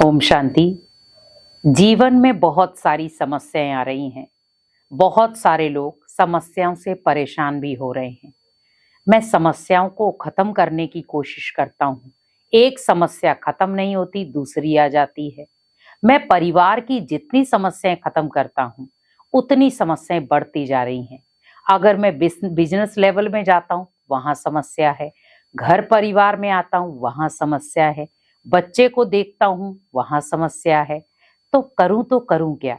ओम शांति। जीवन में बहुत सारी समस्याएं आ रही हैं। बहुत सारे लोग समस्याओं से परेशान भी हो रहे हैं। मैं समस्याओं को खत्म करने की कोशिश करता हूँ। एक समस्या खत्म नहीं होती, दूसरी आ जाती है। मैं परिवार की जितनी समस्याएं खत्म करता हूँ, उतनी समस्याएं बढ़ती जा रही हैं। अगर मैं बिजनेस लेवल में जाता हूँ, वहां समस्या है। घर परिवार में आता हूँ, वहां समस्या है। बच्चे को देखता हूँ, वहां समस्या है। तो करूं क्या?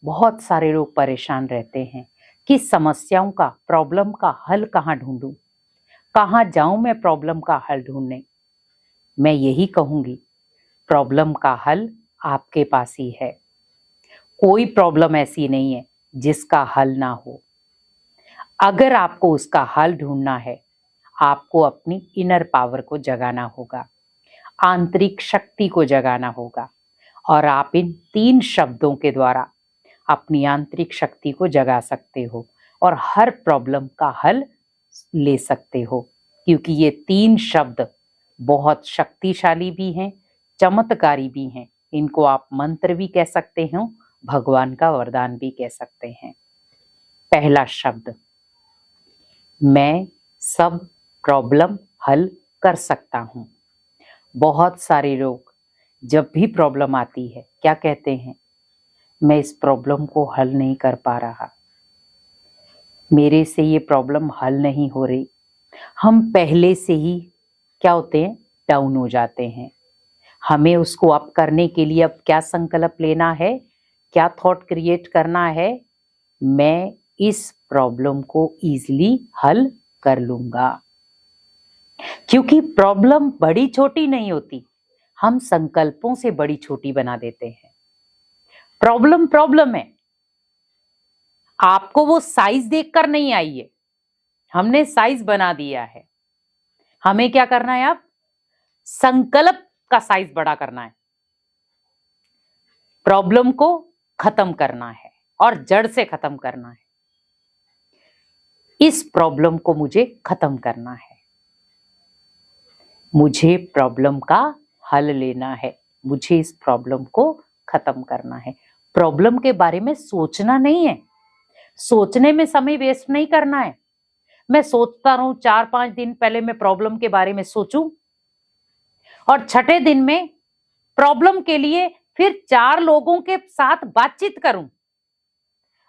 बहुत सारे लोग परेशान रहते हैं कि समस्याओं का, प्रॉब्लम का हल कहाँ ढूंढूं, कहाँ जाऊं मैं प्रॉब्लम का हल ढूंढने। मैं यही कहूंगी, प्रॉब्लम का हल आपके पास ही है। कोई प्रॉब्लम ऐसी नहीं है जिसका हल ना हो। अगर आपको उसका हल ढूंढना है, आपको अपनी इनर पावर को जगाना होगा, आंतरिक शक्ति को जगाना होगा। और आप इन 3 शब्दों के द्वारा अपनी आंतरिक शक्ति को जगा सकते हो और हर प्रॉब्लम का हल ले सकते हो। क्योंकि ये 3 शब्द बहुत शक्तिशाली भी हैं, चमत्कारी भी हैं। इनको आप मंत्र भी कह सकते हो, भगवान का वरदान भी कह सकते हैं। पहला शब्द, मैं सब प्रॉब्लम हल कर सकता हूं। बहुत सारे लोग जब भी प्रॉब्लम आती है, क्या कहते हैं? मैं इस प्रॉब्लम को हल नहीं कर पा रहा, मेरे से ये प्रॉब्लम हल नहीं हो रही। हम पहले से ही क्या होते हैं? डाउन हो जाते हैं। हमें उसको अप करने के लिए अब क्या संकल्प लेना है, क्या थॉट क्रिएट करना है? मैं इस प्रॉब्लम को इजीली हल कर लूंगा। क्योंकि प्रॉब्लम बड़ी छोटी नहीं होती, हम संकल्पों से बड़ी छोटी बना देते हैं। प्रॉब्लम प्रॉब्लम है, आपको वो साइज देखकर नहीं आई है, हमने साइज बना दिया है। हमें क्या करना है? अब संकल्प का साइज बड़ा करना है, प्रॉब्लम को खत्म करना है और जड़ से खत्म करना है। इस प्रॉब्लम को मुझे खत्म करना है, मुझे प्रॉब्लम का हल लेना है, मुझे इस प्रॉब्लम को खत्म करना है। प्रॉब्लम के बारे में सोचना नहीं है, सोचने में समय वेस्ट नहीं करना है। मैं सोचता रहूं, 4-5 दिन पहले मैं प्रॉब्लम के बारे में सोचूं और छठे दिन में प्रॉब्लम के लिए फिर 4 लोगों के साथ बातचीत करूं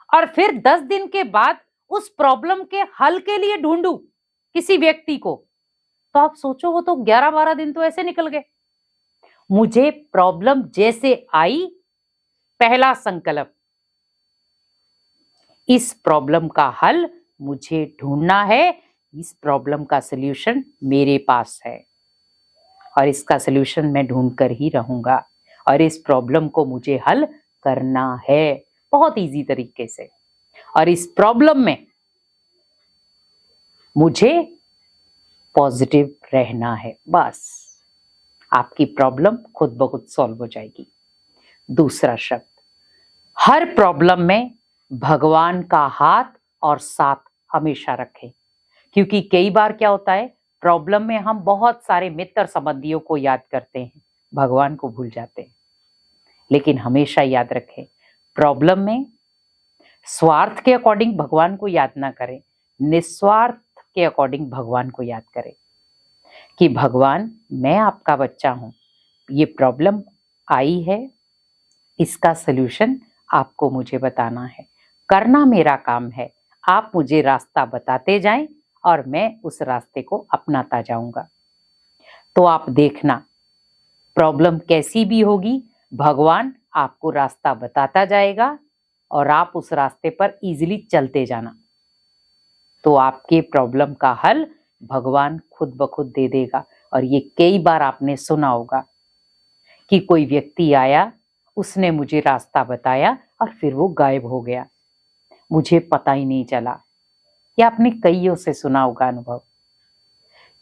और फिर 10 दिन के बाद उस प्रॉब्लम के हल के लिए ढूंढूं किसी व्यक्ति को, तो आप सोचो, वो तो 11-12 दिन तो ऐसे निकल गए। मुझे प्रॉब्लम जैसे आई, पहला संकल्प, इस प्रॉब्लम का हल मुझे ढूंढना है, इस प्रॉब्लम का सलूशन मेरे पास है और इसका सलूशन मैं ढूंढ कर ही रहूंगा और इस प्रॉब्लम को मुझे हल करना है बहुत इजी तरीके से। और इस प्रॉब्लम में मुझे पॉजिटिव रहना है, बस आपकी प्रॉब्लम खुद ब खुद सॉल्व हो जाएगी। दूसरा शब्द, हर प्रॉब्लम में भगवान का हाथ और साथ हमेशा रखें। क्योंकि कई बार क्या होता है, प्रॉब्लम में हम बहुत सारे मित्र संबंधियों को याद करते हैं, भगवान को भूल जाते हैं। लेकिन हमेशा याद रखें, प्रॉब्लम में स्वार्थ के अकॉर्डिंग भगवान को याद ना करें, निस्वार्थ के अकॉर्डिंग भगवान को याद करें कि भगवान, मैं आपका बच्चा हूं, ये प्रॉब्लम आई है, इसका सलूशन आपको मुझे बताना है, करना मेरा काम है। आप मुझे रास्ता बताते जाएं और मैं उस रास्ते को अपनाता जाऊंगा। तो आप देखना, प्रॉब्लम कैसी भी होगी, भगवान आपको रास्ता बताता जाएगा और आप उस रास्ते पर इजीली चलते जाना। तो आपके प्रॉब्लम का हल भगवान खुद ब खुद दे देगा। और ये कई बार आपने सुना होगा कि कोई व्यक्ति आया, उसने मुझे रास्ता बताया और फिर वो गायब हो गया, मुझे पता ही नहीं चला। या आपने कईयों से सुना होगा अनुभव।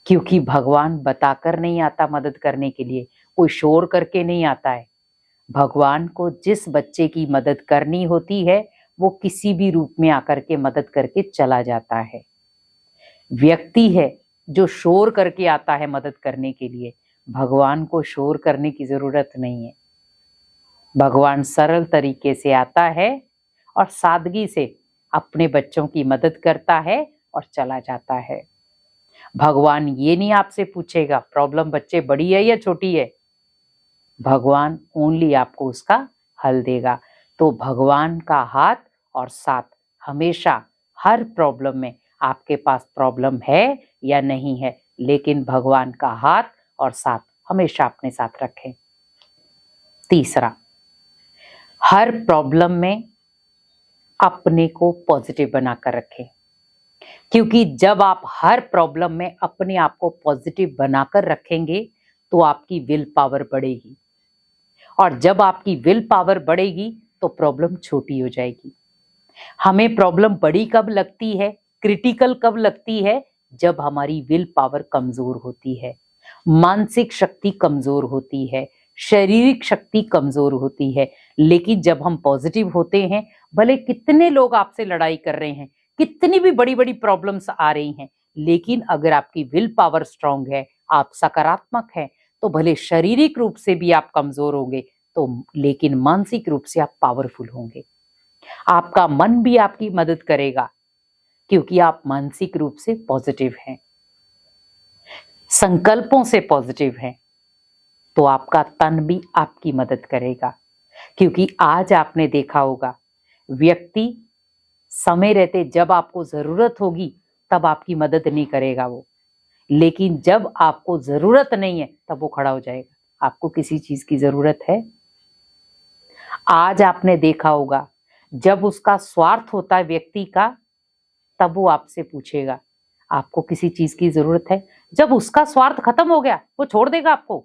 क्योंकि भगवान बताकर नहीं आता मदद करने के लिए, कोई शोर करके नहीं आता है। भगवान को जिस बच्चे की मदद करनी होती है, वो किसी भी रूप में आकर के मदद करके चला जाता है। व्यक्ति है जो शोर करके आता है मदद करने के लिए, भगवान को शोर करने की जरूरत नहीं है। भगवान सरल तरीके से आता है और सादगी से अपने बच्चों की मदद करता है और चला जाता है। भगवान ये नहीं आपसे पूछेगा प्रॉब्लम बच्चे बड़ी है या छोटी है, भगवान ओनली आपको उसका हल देगा। तो भगवान का हाथ और साथ हमेशा हर प्रॉब्लम में, आपके पास प्रॉब्लम है या नहीं है, लेकिन भगवान का हाथ और साथ हमेशा अपने साथ रखें। तीसरा, हर प्रॉब्लम में अपने को पॉजिटिव बनाकर रखें, क्योंकि जब आप हर प्रॉब्लम में अपने आप को पॉजिटिव बनाकर रखेंगे तो आपकी विल पावर बढ़ेगी, और जब आपकी विल पावर बढ़ेगी तो प्रॉब्लम छोटी हो जाएगी। हमें प्रॉब्लम बड़ी कब लगती है, क्रिटिकल कब लगती है, जब हमारी विल पावर कमजोर होती है, मानसिक शक्ति कमजोर होती है, शारीरिक शक्ति कमजोर होती है। लेकिन जब हम पॉजिटिव होते हैं, भले कितने लोग आपसे लड़ाई कर रहे हैं, कितनी भी बड़ी बड़ी प्रॉब्लम्स आ रही हैं, लेकिन अगर आपकी विल पावर स्ट्रांग है, आप सकारात्मक हैं, तो भले शारीरिक रूप से भी आप कमजोर होंगे तो, लेकिन मानसिक रूप से आप पावरफुल होंगे। आपका मन भी आपकी मदद करेगा क्योंकि आप मानसिक रूप से पॉजिटिव हैं, संकल्पों से पॉजिटिव हैं, तो आपका तन भी आपकी मदद करेगा। क्योंकि आज आपने देखा होगा, व्यक्ति समय रहते जब आपको जरूरत होगी तब आपकी मदद नहीं करेगा वो, लेकिन जब आपको जरूरत नहीं है तब वो खड़ा हो जाएगा। आपको किसी चीज की जरूरत है, आज आपने देखा होगा जब उसका स्वार्थ होता है व्यक्ति का, तब वो आपसे पूछेगा आपको किसी चीज की जरूरत है। जब उसका स्वार्थ खत्म हो गया वो छोड़ देगा आपको,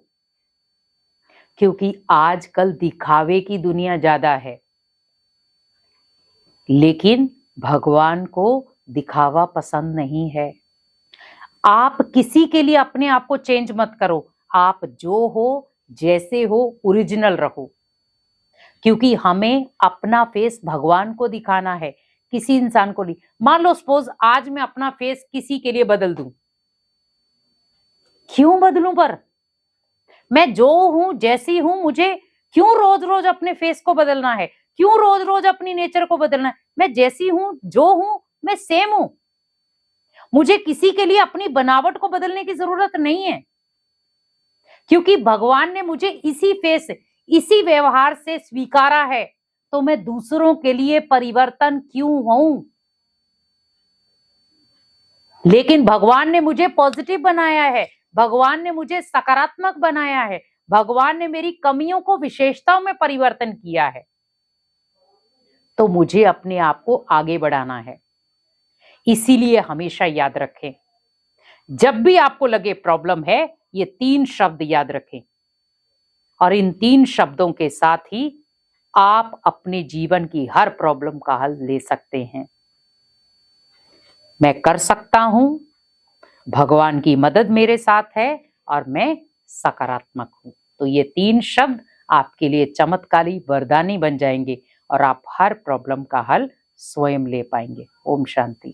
क्योंकि आजकल दिखावे की दुनिया ज्यादा है, लेकिन भगवान को दिखावा पसंद नहीं है। आप किसी के लिए अपने आप को चेंज मत करो, आप जो हो जैसे हो ओरिजिनल रहो, क्योंकि हमें अपना फेस भगवान को दिखाना है, किसी इंसान को नहीं। मान लो सपोज आज मैं अपना फेस किसी के लिए बदल दूं, क्यों बदलूं? पर मैं जो हूं जैसी हूं, मुझे क्यों रोज रोज अपने फेस को बदलना है, क्यों रोज रोज अपनी नेचर को बदलना है? मैं जैसी हूं, जो हूं, मैं सेम हूं। मुझे किसी के लिए अपनी बनावट को बदलने की जरूरत नहीं है, क्योंकि भगवान ने मुझे इसी फेस, इसी व्यवहार से स्वीकारा है, तो मैं दूसरों के लिए परिवर्तन क्यों हूं? लेकिन भगवान ने मुझे पॉजिटिव बनाया है, भगवान ने मुझे सकारात्मक बनाया है, भगवान ने मेरी कमियों को विशेषताओं में परिवर्तन किया है, तो मुझे अपने आप को आगे बढ़ाना है। इसीलिए हमेशा याद रखें, जब भी आपको लगे प्रॉब्लम है, ये 3 शब्द याद रखें, और इन 3 शब्दों के साथ ही आप अपने जीवन की हर प्रॉब्लम का हल ले सकते हैं। मैं कर सकता हूं, भगवान की मदद मेरे साथ है, और मैं सकारात्मक हूं। तो ये 3 शब्द आपके लिए चमत्कारी वरदानी बन जाएंगे और आप हर प्रॉब्लम का हल स्वयं ले पाएंगे। ओम शांति।